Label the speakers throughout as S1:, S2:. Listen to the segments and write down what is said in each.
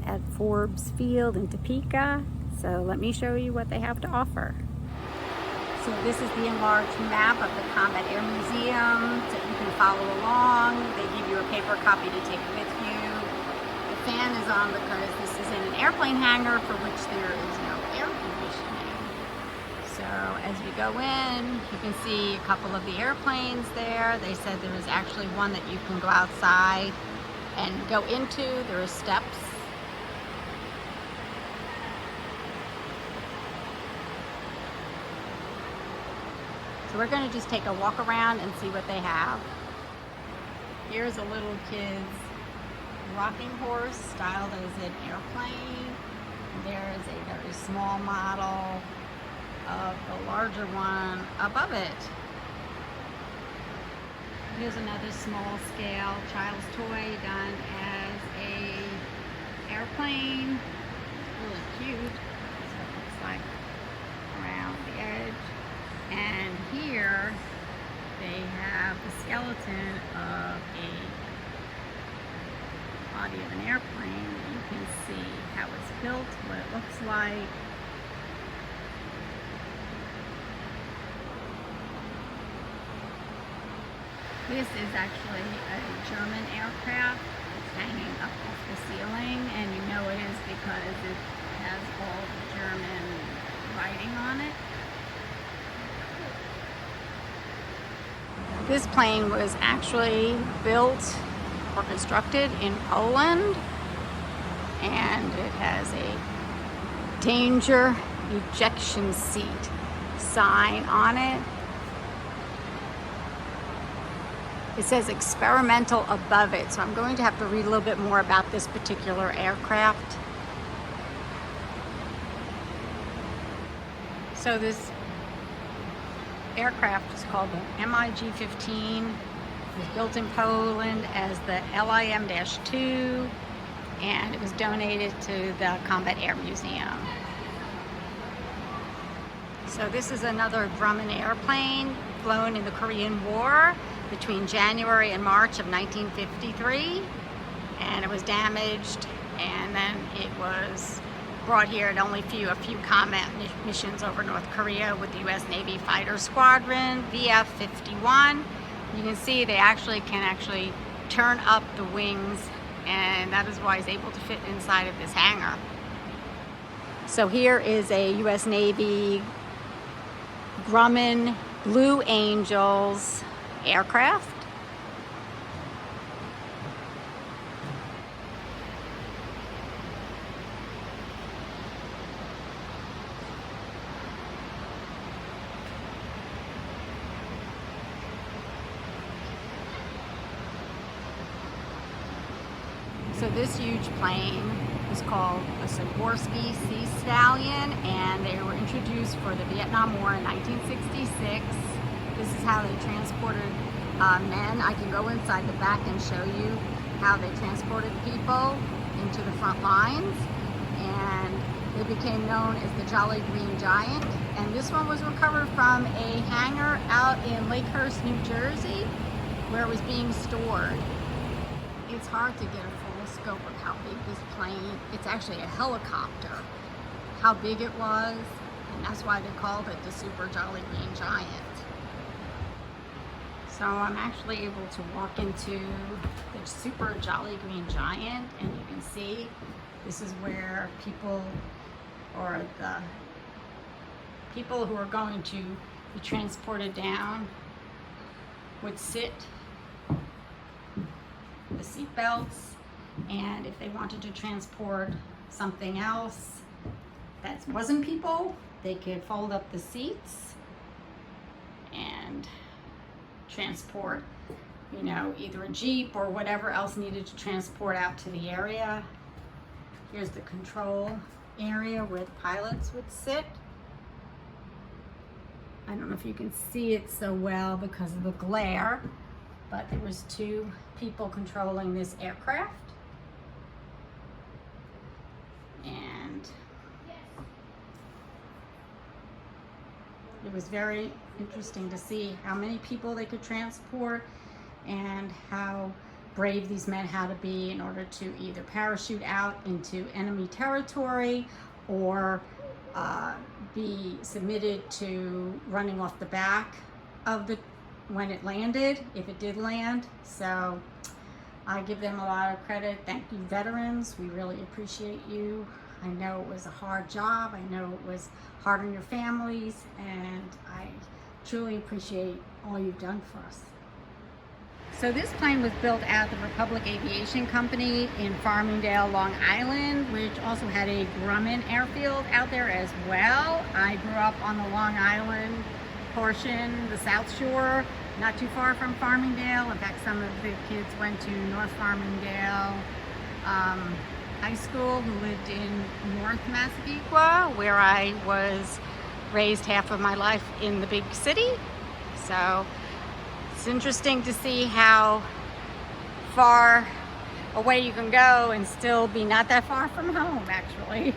S1: I'm at Forbes Field in Topeka, so let me show you what they have to offer. So this is the enlarged map of the Combat Air Museum, so you can follow along. They give you a paper copy to take with you. The fan is on because this is in an airplane hangar for which there is no air conditioning. So as we go in, you can see a couple of the airplanes there. They said there is actually one that you can go outside and go into. There are steps. So we're going to just take a walk around and see what they have. Here's a little kid's rocking horse styled as an airplane. There is a very small model of the larger one above it. Here's another small scale child's toy done as a airplane. Really cute. So it looks like around the edge. And here they have the skeleton of a body of an airplane. You can see how it's built, what it looks like. This is actually a German aircraft. It's hanging up off the ceiling, and you know it is because it has all the German writing on it. This plane was actually built or constructed in Poland, and it has a danger ejection seat sign on it. It says experimental above it, so I'm going to have to read a little bit more about this particular aircraft. So this aircraft is called the MiG-15. It was built in Poland as the LIM-2, and it was donated to the Combat Air Museum. So this is another Grumman airplane flown in the Korean War between January and March of 1953, and it was damaged, and then it was brought here at only a few combat missions over North Korea with the U.S. Navy Fighter Squadron, VF-51. You can see they can turn up the wings, and that is why it's able to fit inside of this hangar. So here is a U.S. Navy Grumman Blue Angels aircraft. So this huge plane is called a Sikorsky Sea Stallion, and they were introduced for the Vietnam War in 1966. This is how they transported men. I can go inside the back and show you how they transported people into the front lines, and they became known as the Jolly Green Giant. And this one was recovered from a hangar out in Lakehurst, New Jersey, where it was being stored. It's hard to get a full scope of how big this plane, it's actually a helicopter, how big it was, and that's why they called it the Super Jolly Green Giant. So I'm actually able to walk into the Super Jolly Green Giant, and you can see this is where people, or the people who are going to be transported down, would sit, the seat belts, and if they wanted to transport something else that wasn't people, they could fold up the seats and transport, you know, either a Jeep or whatever else needed to transport out to the area. Here's the control area where the pilots would sit. I don't know if you can see it so well because of the glare, but there was two people controlling this aircraft. And it was very interesting to see how many people they could transport and how brave these men had to be in order to either parachute out into enemy territory or be submitted to running off the back of the when it landed, if it did land. So I give them a lot of credit. Thank you, veterans. We really appreciate you. I know it was a hard job. I know it was hard on your families, and I truly appreciate all you've done for us. So this plane was built at the Republic Aviation Company in Farmingdale, Long Island, which also had a Grumman airfield out there as well. I grew up on the Long Island portion, the South Shore, not too far from Farmingdale. In fact, some of the kids went to North Farmingdale High School who lived in North Massapequa, where I was raised half of my life in the big city. So it's interesting to see how far away you can go and still be not that far from home, actually.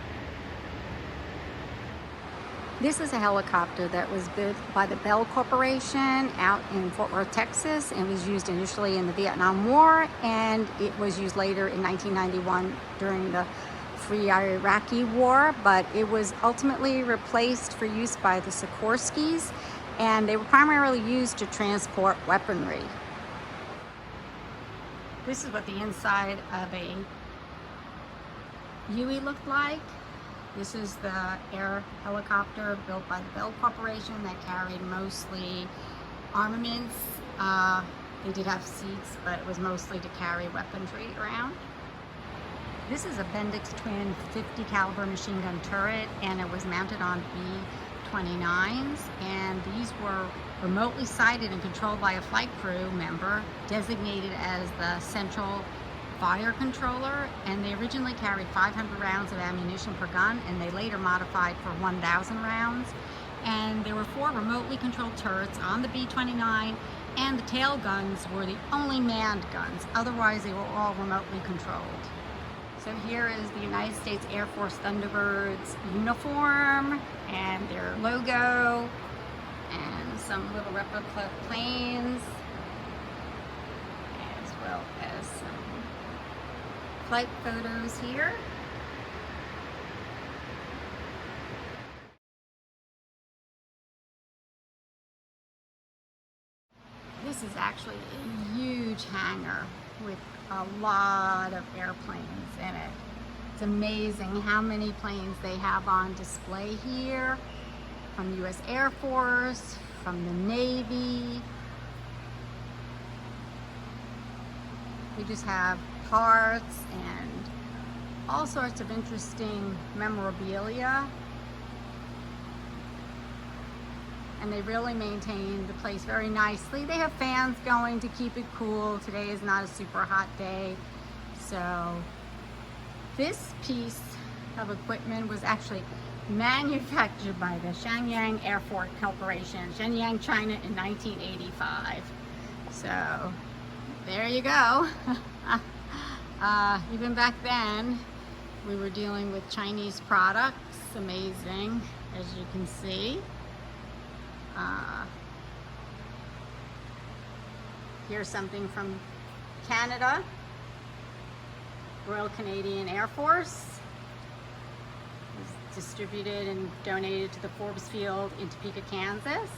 S1: This is a helicopter that was built by the Bell Corporation out in Fort Worth, Texas, and was used initially in the Vietnam War, and it was used later in 1991 during the Free Iraqi War, but it was ultimately replaced for use by the Sikorskis, and they were primarily used to transport weaponry. This is what the inside of a Huey looked like. This is the air helicopter built by the Bell Corporation that carried mostly armaments. They did have seats, but it was mostly to carry weaponry around. This is a Bendix twin 50 caliber machine gun turret, and it was mounted on B-29s, and these were remotely sighted and controlled by a flight crew member designated as the central fire controller, and they originally carried 500 rounds of ammunition per gun, and they later modified for 1,000 rounds. And there were 4 remotely controlled turrets on the B-29, and the tail guns were the only manned guns. Otherwise, they were all remotely controlled. So here is the United States Air Force Thunderbirds uniform and their logo, and some little replica planes, as well as some flight photos here. This is actually a huge hangar with a lot of airplanes in it. It's amazing how many planes they have on display here, from the U.S. Air Force, from the Navy. We just have parts and all sorts of interesting memorabilia, and they really maintain the place very nicely. They have fans going to keep it cool. Today is not a super hot day, so this piece of equipment was actually manufactured by the Shenyang Airport Corporation, Shenyang, China, in 1985. So there you go. Even back then, we were dealing with Chinese products. Amazing, as you can see. Here's something from Canada, Royal Canadian Air Force. It was distributed and donated to the Forbes Field in Topeka, Kansas.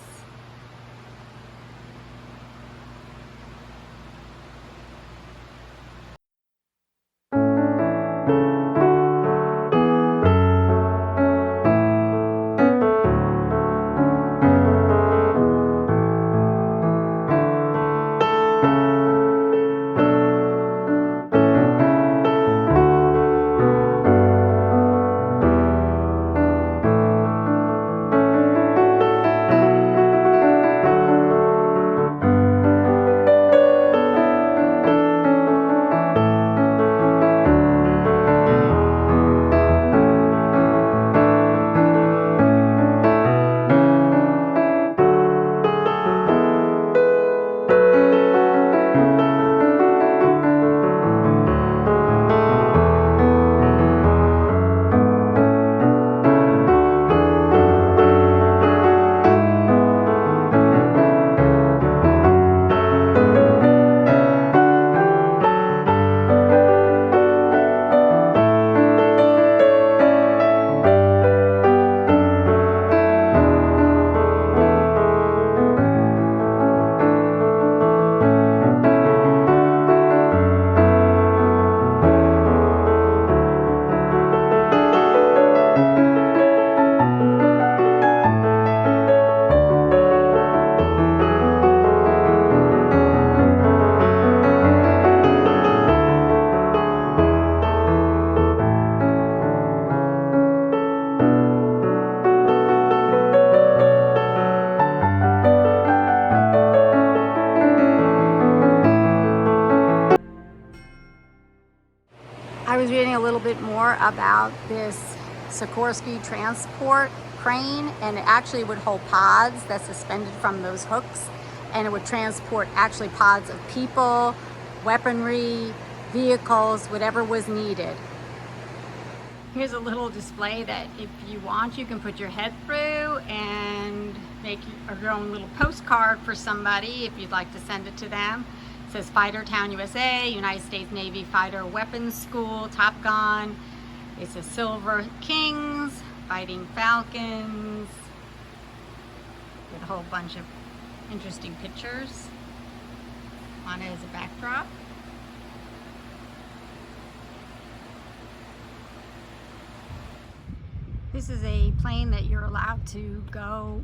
S1: I was reading a little bit more about this Sikorsky transport crane, and it actually would hold pods that's suspended from those hooks, and it would transport actually pods of people, weaponry, vehicles, whatever was needed. Here's a little display that if you want, you can put your head through and make your own little postcard for somebody if you'd like to send it to them. It says Fighter Town, USA, United States Navy Fighter Weapons School, Top Gun. It says Silver Kings, Fighting Falcons, with a whole bunch of interesting pictures on it as a backdrop. This is a plane that you're allowed to go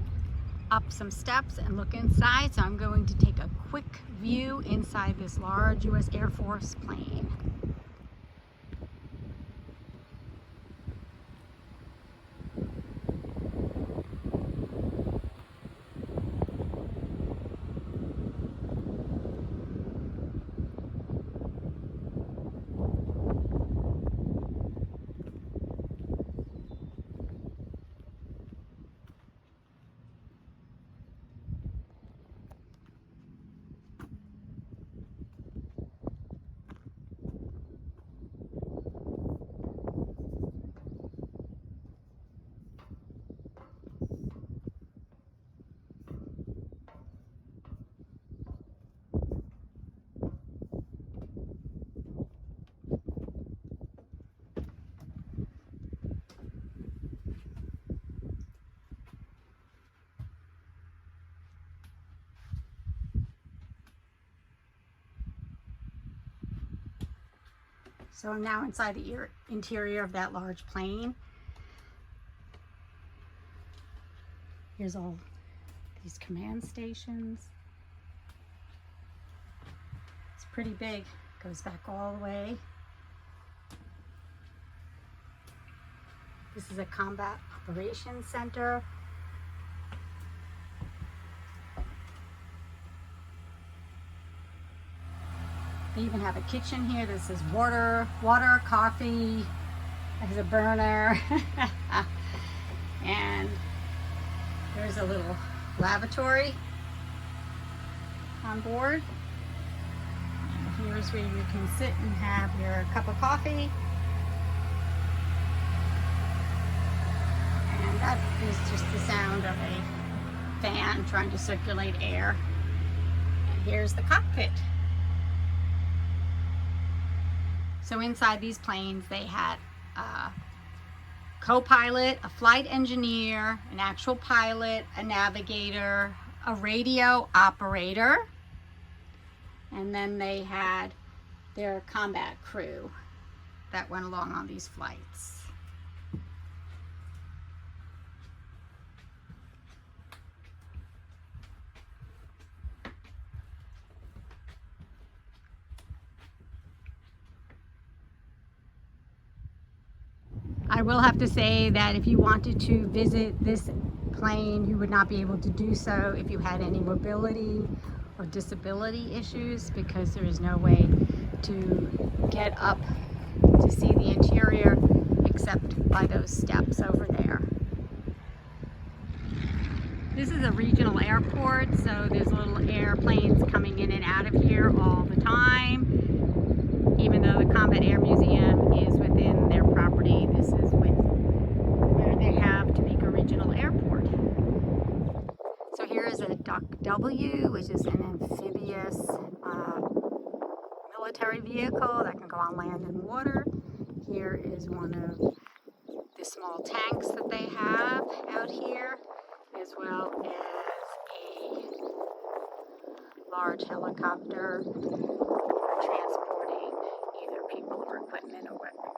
S1: up some steps and look inside, so I'm going to take a quick view inside this large U.S. Air Force plane. So I'm now inside the interior of that large plane. Here's all these command stations. It's pretty big, goes back all the way. This is a combat operations center. They even have a kitchen here that says water, coffee, there's a burner, and there's a little lavatory on board. And here's where you can sit and have your cup of coffee. And that is just the sound of a fan trying to circulate air. And here's the cockpit. So inside these planes, they had a co-pilot, a flight engineer, an actual pilot, a navigator, a radio operator, and then they had their combat crew that went along on these flights. I will have to say that if you wanted to visit this plane, you would not be able to do so if you had any mobility or disability issues, because there is no way to get up to see the interior except by those steps over there. This is a regional airport, so there's little airplanes coming in and out of here all the time. Even though the Combat Air Museum is within their property, this is where they have Topeka Regional Airport. So here is a Duck W, which is an amphibious military vehicle that can go on land and water. Here is one of the small tanks that they have out here, as well as a large helicopter for transporting either people or equipment or weaponry.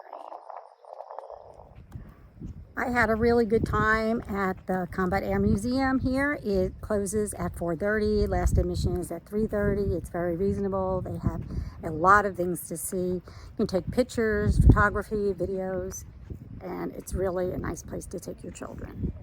S1: I had a really good time at the Combat Air Museum here. It closes at 4:30. Last admission is at 3:30. It's very reasonable. They have a lot of things to see. You can take pictures, photography, videos, and it's really a nice place to take your children.